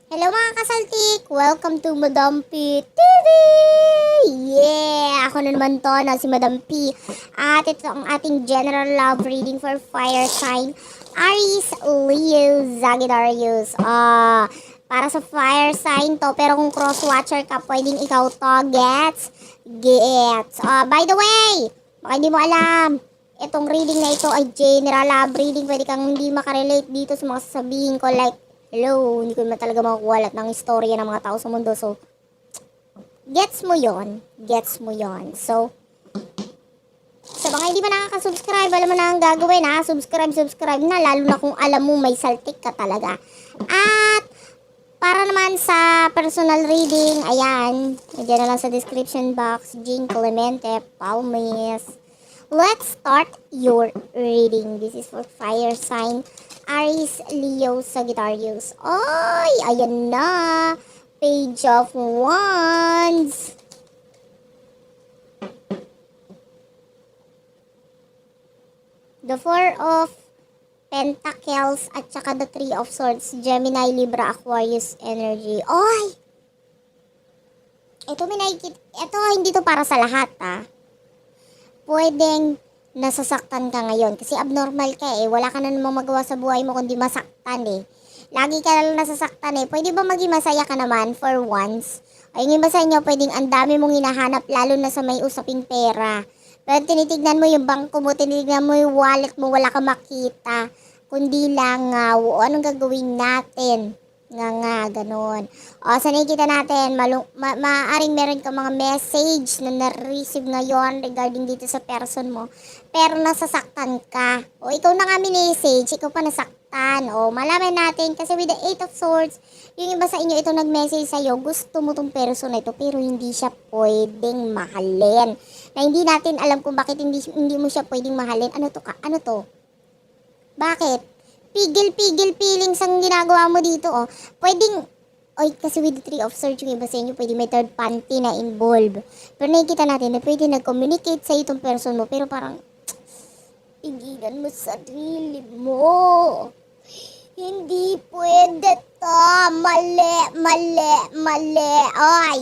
Hello mga kasaltik! Welcome to Madam P TV! Yeah! Ako na naman to na si Madam P. At ito ang ating general love reading for fire sign. Aries, Leo, Sagittarius. Para sa fire sign to. Pero kung cross-watcher ka, pwedeng ikaw to. Gets? Gets. By the way, baka hindi mo alam, itong reading na ito ay general love reading. Pwede kang hindi makarelate dito sa mga sasabihin ko like, hello, hindi ko naman talaga makukuha lahat ng istorya ng mga tao sa mundo. So, gets mo yon. Gets mo yon. So, sa mga hindi pa nakaka-subscribe, alam mo na ang gagawin ha. Subscribe na. Lalo na kung alam mo may saltik ka talaga. At, para naman sa personal reading, ayan. Diyan na lang sa description box. Jean Clemente Palmes. Let's start your reading. This is for fire sign. Aries, Leo, Sagittarius. Ay, ayan na. Page of Wands. The Four of Pentacles at saka the Three of Swords. Gemini, Libra, Aquarius energy. Ay! Ito may nakikita. Ito hindi to para sa lahat ha. Pwedeng nasasaktan ka ngayon kasi abnormal ka eh. Wala ka na namang magawa sa buhay mo kundi masaktan eh. Lagi ka lang nasasaktan eh. Pwede ba maging masaya ka naman for once? Ayun yung ba sa inyo, pwedeng ang dami mong hinahanap lalo na sa may usaping pera. Pero tinitignan mo yung bangko mo, tinitignan mo yung wallet mo, wala ka makita. Kundi lang, anong gagawin natin? Nga, ganun. O, sa nakikita natin, maaaring meron ka mga message na na-receive ngayon regarding dito sa person mo. Pero nasasaktan ka. O, ikaw na nga message, ikaw pa nasaktan. O, malaman natin, kasi with the Eight of Swords, yung iba sa inyo, ito nag-message sa'yo, gusto mo tong person na ito, pero hindi siya pwedeng mahalin. Na hindi natin alam kung bakit hindi mo siya pwedeng mahalin. Ano to? Bakit? Pigil feelings ang ginagawa mo dito, oh. Pwedeng, oy, kasi with the Three of Swords, yung iba sa inyo, pwede may third party na involved. Pero nakikita natin na pwede nag-communicate sa itong person mo, pero parang, pigilan mo sa sarili mo. Hindi pwede to. Mali. Oy.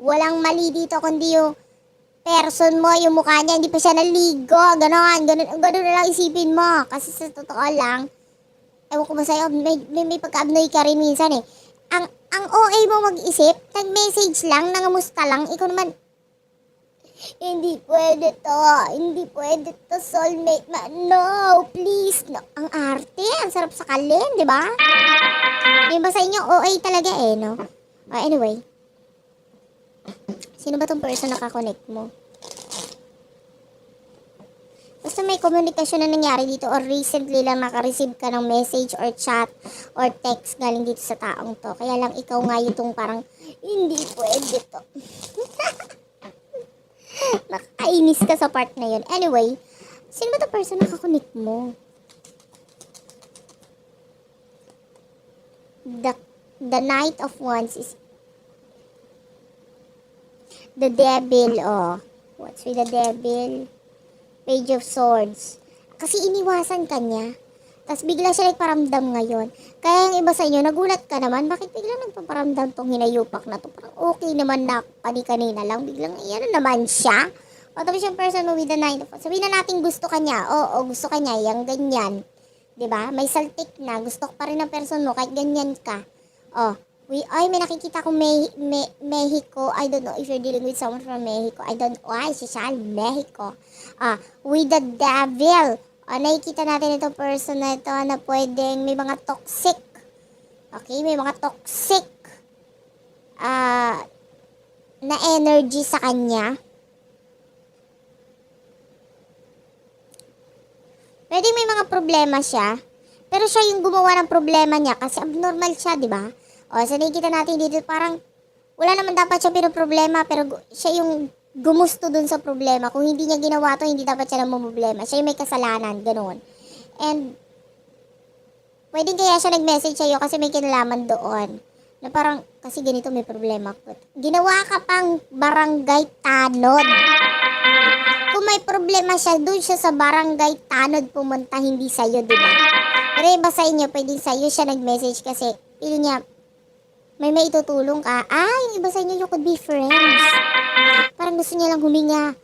Walang mali dito, kundi yung person mo, yung mukha niya, hindi pa siya naligo. Ganon na lang isipin mo. Kasi sa totoo lang, ewan ko ba sa'yo, may pagka-abnoy ka rin minsan eh. Ang OA mo mag-isip, nag-message lang, nangamusta lang, ikaw naman, hindi pwede to, soulmate, no, please, no. Ang arte, ang sarap sakalin, di ba? Yung ba sa inyo, OA talaga eh, no? Anyway, sino ba tong person na kakonect mo? Basta may komunikasyon na nangyari dito or recently lang naka-receive ka ng message or chat or text galing dito sa taong to. Kaya lang ikaw nga itong parang, hindi pwede to. Nakakainis ka sa part na yun. Anyway, sino ba tong person na kakonect mo? The Knight of Wands is the Devil, oh. What's with the Devil? Page of Swords. Kasi iniwasan ka niya. Tapos bigla siya nagparamdam ngayon. Kaya yung iba sa inyo, nagulat ka naman. Bakit biglang nagpaparamdam tong hinayupak na to? Parang okay naman na kanina lang. Biglang iyan naman siya. O tapos yung person mo with the Nine of Wands. Sabihin na natin gusto ka niya. Oo, gusto ka niya. Yang ganyan. 'Di ba? May saltik na. Gusto pa rin ng person mo kahit ganyan ka. Oh. May nakikita ko Mexico. I don't know if you're dealing with someone from Mexico. I don't know. Ay, si Sal, Mexico. With the devil. Nakikita natin itong person na ito na pwedeng may mga toxic. Okay, may mga toxic na energy sa kanya. Pwede may mga problema siya. Pero siya yung gumawa ng problema niya kasi abnormal siya, di ba? O, so nakikita natin dito parang wala naman dapat siya pinoproblema pero siya yung gumusto dun sa problema. Kung hindi niya ginawa to, hindi dapat siya namang problema. Siya yung may kasalanan, ganoon. And, pwedeng kaya siya nag-message sa'yo kasi may kinalaman doon. Na parang, kasi ganito may problema ko. Ginawa ka pang barangay tanod. Kung may problema siya, doon siya sa barangay tanod pumunta, hindi sa'yo, diba? Pero Pero iba sa inyo, pwedeng sa'yo siya nag-message kasi feeling niya, may maitutulong ka. Yung iba sa inyo, you could be friends. Parang gusto niya lang huminga.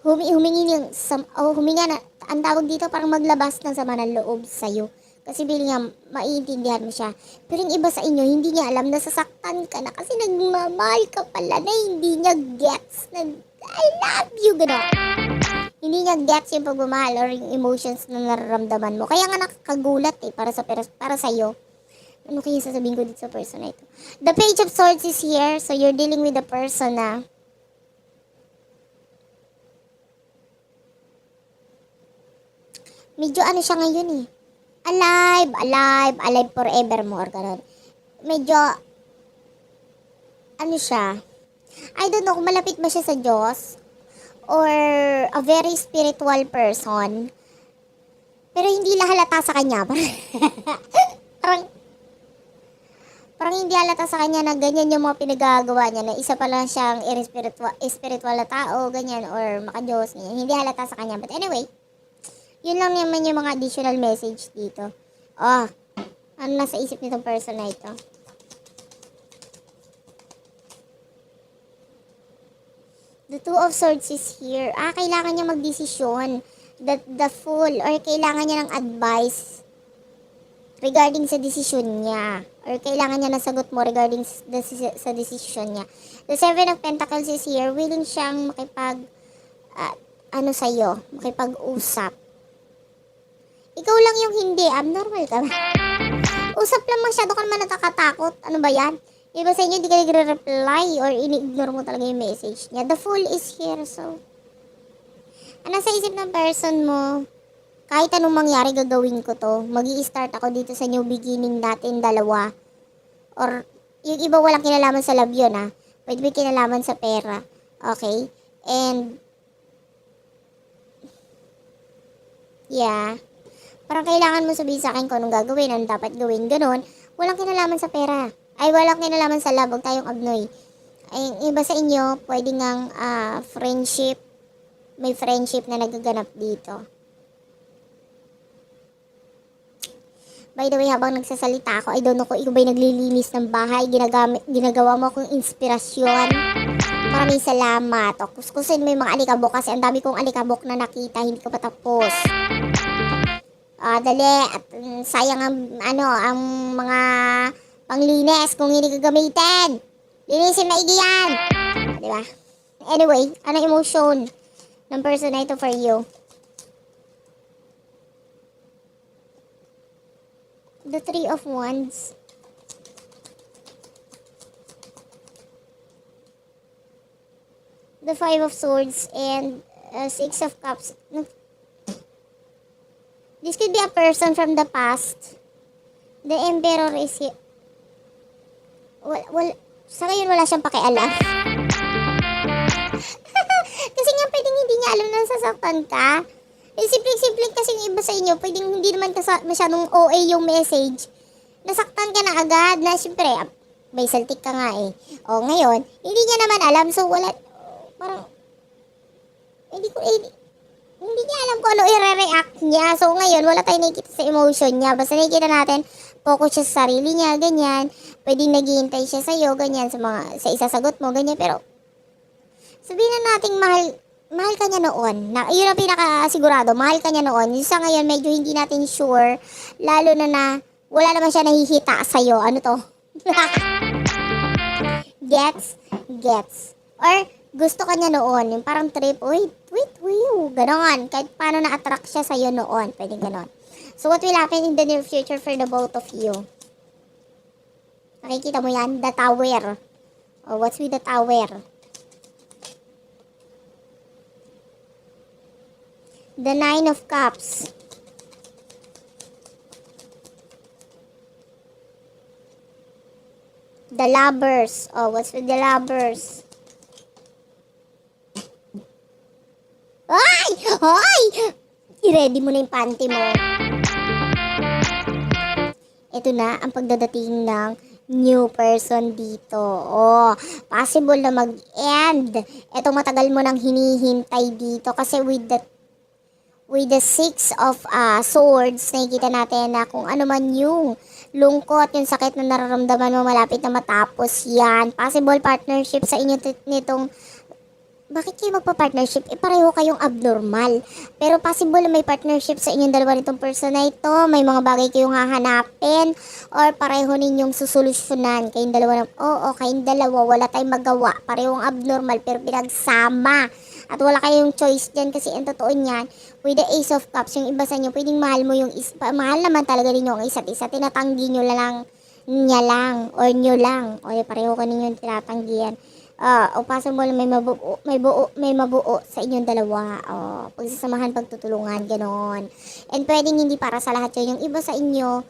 Humingi yung, huminga na, ang tawag dito, parang maglabas ng sama ng loob sa'yo. Kasi feeling niya, maiintindihan mo siya. Pero yung iba sa inyo, hindi niya alam na sasaktan ka na kasi nagmamahal ka pala na hindi niya gets na I love you, gano'n. Hindi niya gets yung pagmamahal or yung emotions na nararamdaman mo. Kaya nga nakakagulat para sa'yo. Ano kaya sasabihin ko dito sa person na ito? The Page of Swords is here. So, you're dealing with a person na medyo ano siya ngayon eh. Alive forevermore. Ganun. Medyo, ano siya? I don't know kung malapit ba siya sa Diyos or a very spiritual person. Pero hindi halata sa kanya. Parang hindi halata sa kanya na ganyan yung mga pinagagawa niya, na isa pa lang siyang spiritual na tao, ganyan, or maka-Diyos niya. Hindi halata sa kanya. But anyway, yun lang naman yung mga additional message dito. Ano nasa isip nitong person na ito? The Two of Swords is here. Kailangan niya magdesisyon. The Fool, or kailangan niya ng advice regarding sa desisyon niya. Or kailangan niya ng sagot mo regarding sa desisyon niya. The Seven of Pentacles is here. Willing siyang makipag-usap. Ikaw lang yung hindi. Abnormal ka ba? Usap lang, masyado ka naman nakakatakot. Ano ba yan? Iba sa inyo, hindi ka nagre-reply or ini-ignore mo talaga yung message niya. The Fool is here, so ano sa isip ng person mo? Kahit anong mangyari, gagawin ko to. Mag-i-start ako dito sa new beginning natin, dalawa. Or, yung iba walang kinalaman sa love yun, ha? Pwede may kinalaman sa pera. Okay? And, yeah. Parang kailangan mo sabihin sa akin kung anong gagawin, anong dapat gawin, ganun. Walang kinalaman sa pera. Walang kinalaman sa love, huwag tayong abnoy. Ay, iba sa inyo, pwede ngang friendship. May friendship na nagaganap dito. By the way, habang nagsasalita ako, I don't know kung ikaw ba'y naglilinis ng bahay, ginagawa mo akong inspirasyon. Maraming salamat. O, kuskusin mo yung mga alikabok kasi ang dami kong alikabok na nakita, hindi ko pa tapos. Dali, at sayang ang mga panglinis kung hindi gagamitin. Linisin na yan. Diba? Anyway, anong emotion ng person na ito for you? The Three of Wands. The Five of Swords and Six of Cups. This could be a person from the past. The Emperor is here. Sa ngayon wala siyang pakialam. Kasi nga pwedeng hindi niya alam na sasaktan ka. Simple-simple kasi yung iba sa inyo, pwedeng hindi naman masyadong OA yung message. Nasaktan ka na agad na siyempre, may saltik ka nga eh. Ngayon, hindi niya naman alam, so wala, parang, hindi niya alam kung ano i-react niya. So ngayon, wala tayong nakikita sa emotion niya. Basta nakikita natin, focus siya sa sarili niya, ganyan. Pwedeng naghihintay siya sa'yo, ganyan, sa isasagot mo, ganyan. Pero, sabihin na nating mahal ka niya noon. Yun ang pinakasigurado, mahal ka niya noon. Yung sa ngayon, medyo hindi natin sure. Lalo na wala naman siya nahihita sa'yo. Ano to? Gets. Or, gusto ka niya noon. Yung parang trip, wait. Ganon. Kahit paano na-attract siya sa'yo noon. Pwede ganon. So, what will happen in the near future for the both of you? Nakikita mo yan? The Tower. What's with the Tower? The Nine of Cups. The Lovers. What's with the Lovers? Ay! I-ready mo na yung panty mo. Ito na ang pagdadating ng new person dito. Possible na mag-end. Ito matagal mo nang hinihintay dito kasi with with the six of swords, nakikita natin na kung ano man yung lungkot, yung sakit na nararamdaman mo malapit na matapos yan. Possible partnership sa inyo nitong bakit kayo magpa-partnership? Pareho kayong abnormal. Pero possible na may partnership sa inyong dalawa nitong person na ito. May mga bagay kayong hahanapin or pareho ninyong susolusyonan. Kayong dalawa kayong dalawa. Wala tayong magawa. Parehong abnormal pero pinagsama. At wala kayong choice dyan kasi ang totoo niyan, with the Ace of Cups, yung iba sa inyo, pwedeng mahal mo yung mahal naman talaga ninyo ang isa't isa. Tinatanggi nyo lang niya lang or nyo lang. O pareho ka ninyong tinatanggihan. O possible may mabuo sa inyong dalawa. Pagsasamahan, pagtutulungan, ganon. And pwedeng hindi para sa lahat yun. Yung iba sa inyo,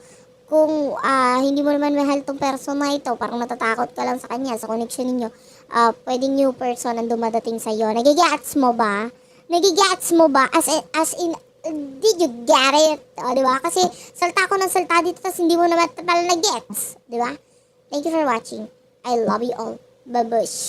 kung hindi mo naman mahal tong person na ito, parang natatakot ka lang sa kanya, sa connection ninyo, pwedeng new person ang dumadating sa iyo. Nagigets mo ba? Nagigets mo ba? As in, did you get it? Diba? Kasi salta ko ng salta dito, tapos hindi mo naman pala na-gets. Diba? Thank you for watching. I love you all. Babush.